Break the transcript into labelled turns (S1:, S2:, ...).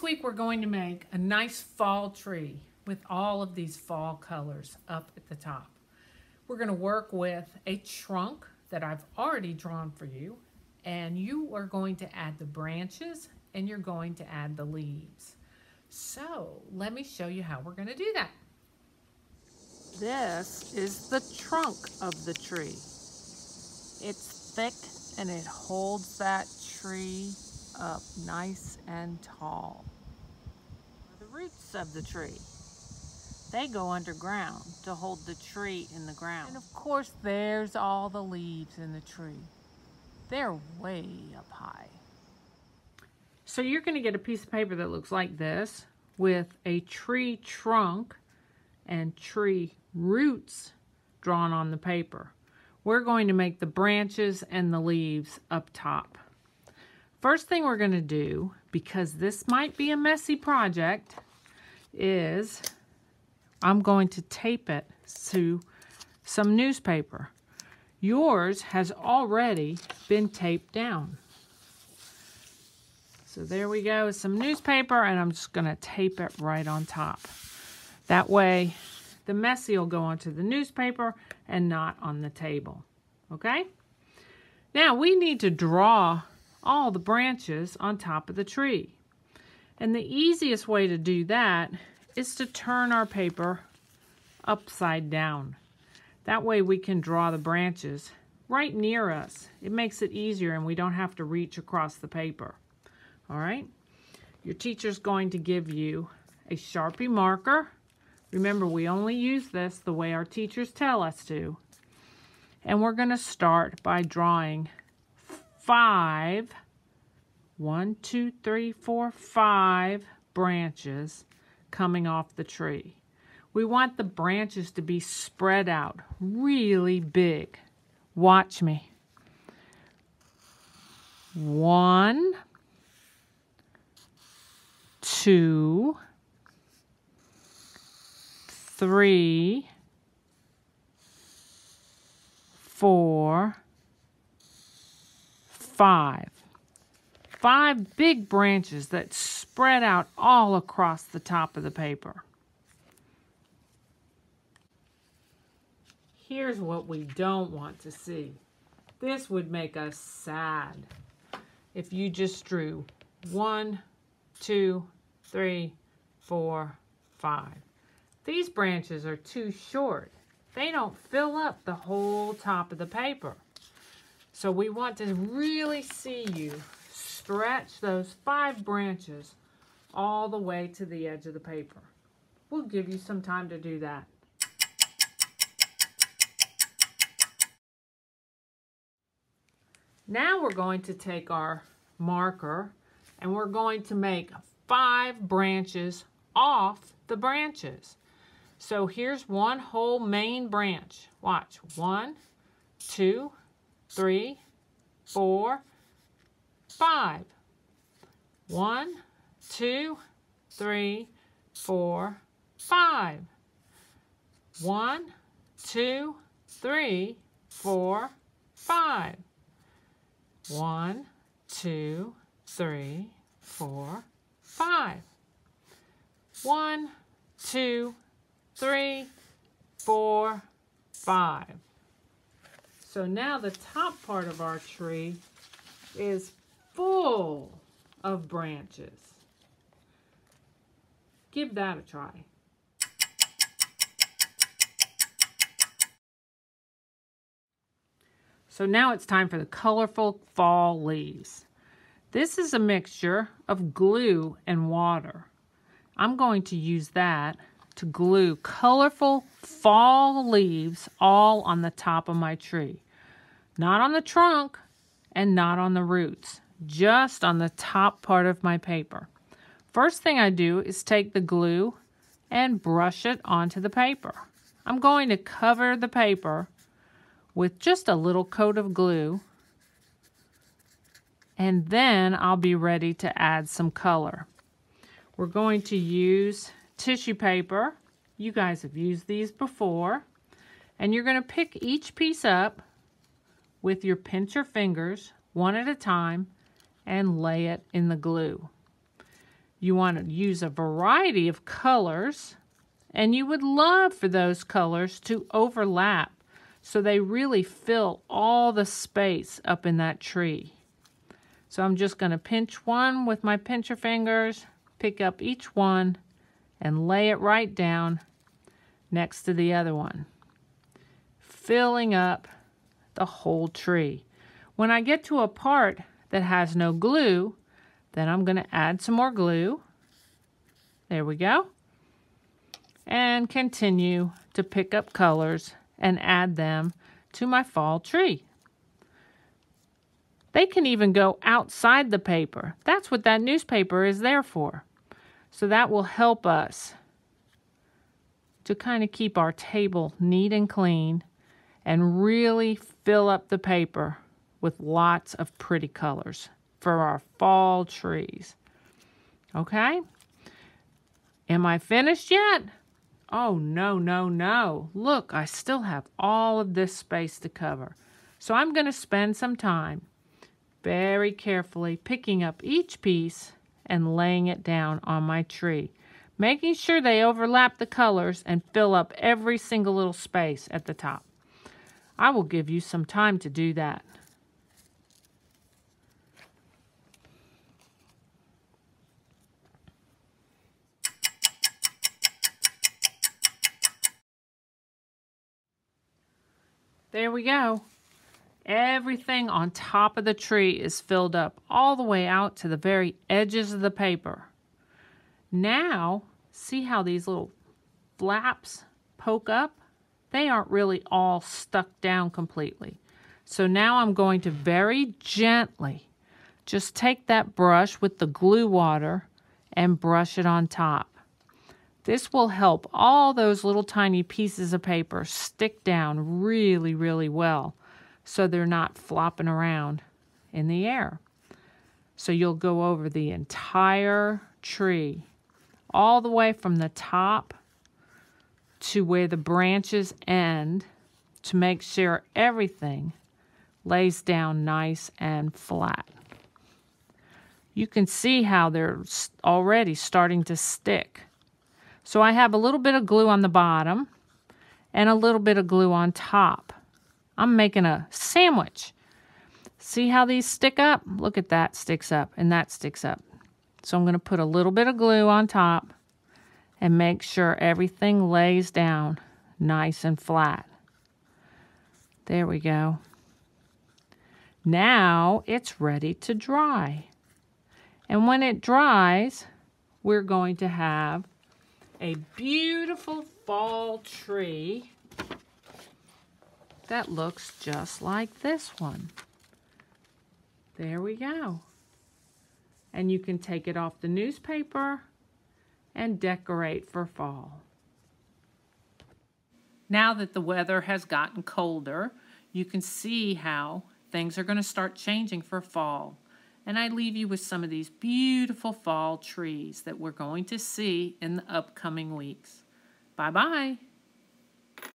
S1: week we're going to make a nice fall tree with all of these fall colors up at the top. We're going to work with a trunk that I've already drawn for you, and you are going to add the branches and you're going to add the leaves. So let me show you how we're going to do that. This is the trunk of the tree. It's thick and it holds that tree up nice and tall. The roots of the tree, they go underground to hold the tree in the ground. And of course there's all the leaves in the tree. They're way up high. So you're going to get a piece of paper that looks like this with a tree trunk and tree roots drawn on the paper. We're going to make the branches and the leaves up top. First thing we're going to do, because this might be a messy project, is I'm going to tape it to some newspaper. Yours has already been taped down. So there we go, some newspaper, and I'm just going to tape it right on top. That way the messy will go onto the newspaper and not on the table. Okay? Now we need to draw all the branches on top of the tree. And the easiest way to do that is to turn our paper upside down. That way we can draw the branches right near us. It makes it easier and we don't have to reach across the paper. All right? Your teacher's going to give you a Sharpie marker. Remember, we only use this the way our teachers tell us to. And we're going to start by drawing 5 branches coming off the tree. We want the branches to be spread out really big. Watch me. 1, 2, 3, 4, 5. 5 big branches that spread out all across the top of the paper. Here's what we don't want to see. This would make us sad if you just drew 1, 2, 3, 4, 5. These branches are too short. They don't fill up the whole top of the paper. So we want to really see you stretch those 5 branches all the way to the edge of the paper. We'll give you some time to do that. Now we're going to take our marker and we're going to make 5 branches off the branches. So here's one whole main branch. Watch. 1, 2, 3, 4, 5. 1, 2, 3, 4, 5. 1, 2, 3, 4, 5. 1, 2, 3, 4, 5. 1, 2, 3, 4, 5. So now the top part of our tree is full of branches. Give that a try. So now it's time for the colorful fall leaves. This is a mixture of glue and water. I'm going to use that to glue colorful fall leaves all on the top of my tree. Not on the trunk and not on the roots, just on the top part of my paper. First thing I do is take the glue and brush it onto the paper. I'm going to cover the paper with just a little coat of glue, and then I'll be ready to add some color. We're going to use tissue paper. You guys have used these before. And you're going to pick each piece up with your pincher fingers, one at a time, and lay it in the glue. You want to use a variety of colors, and you would love for those colors to overlap so they really fill all the space up in that tree. So I'm just going to pinch one with my pincher fingers, pick up each one, and lay it right down next to the other one, filling up the whole tree. When I get to a part that has no glue, then I'm going to add some more glue. There we go. And continue to pick up colors and add them to my fall tree. They can even go outside the paper. That's what that newspaper is there for. So that will help us to kind of keep our table neat and clean and really fill up the paper with lots of pretty colors for our fall trees. Okay? Am I finished yet? Oh, no, no, no. Look, I still have all of this space to cover. So I'm going to spend some time very carefully picking up each piece and laying it down on my tree, making sure they overlap the colors and fill up every single little space at the top. I will give you some time to do that. There we go. Everything on top of the tree is filled up all the way out to the very edges of the paper. Now, see how these little flaps poke up? They aren't really all stuck down completely. So now I'm going to very gently just take that brush with the glue water and brush it on top. This will help all those little tiny pieces of paper stick down really, really well so they're not flopping around in the air. So you'll go over the entire tree, all the way from the top to where the branches end, to make sure everything lays down nice and flat. You can see how they're already starting to stick. So I have a little bit of glue on the bottom and a little bit of glue on top. I'm making a sandwich. See how these stick up? Look at that sticks up and that sticks up. So I'm going to put a little bit of glue on top and make sure everything lays down nice and flat. There we go. Now it's ready to dry. And when it dries, we're going to have a beautiful fall tree that looks just like this one. There we go. And you can take it off the newspaper and decorate for fall. Now that the weather has gotten colder, you can see how things are going to start changing for fall. And I leave you with some of these beautiful fall trees that we're going to see in the upcoming weeks. Bye-bye.